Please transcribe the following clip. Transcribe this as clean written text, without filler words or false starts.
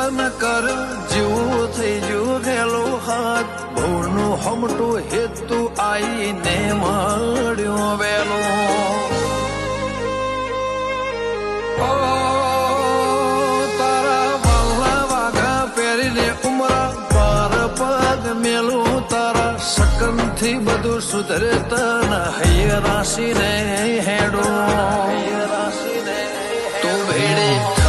લગન કર જીવું થઈ ગયું ગેલો હાથ ભવનું હમટું હેતુ આઈને મળ્યો વેલો તારા વાલા વાઘા પહેરીને ઉમરા પાર પગ મેલું તારા સકન થી બધું સુધરે તન હૈયા રાશિ ને હેડો તો ભેડે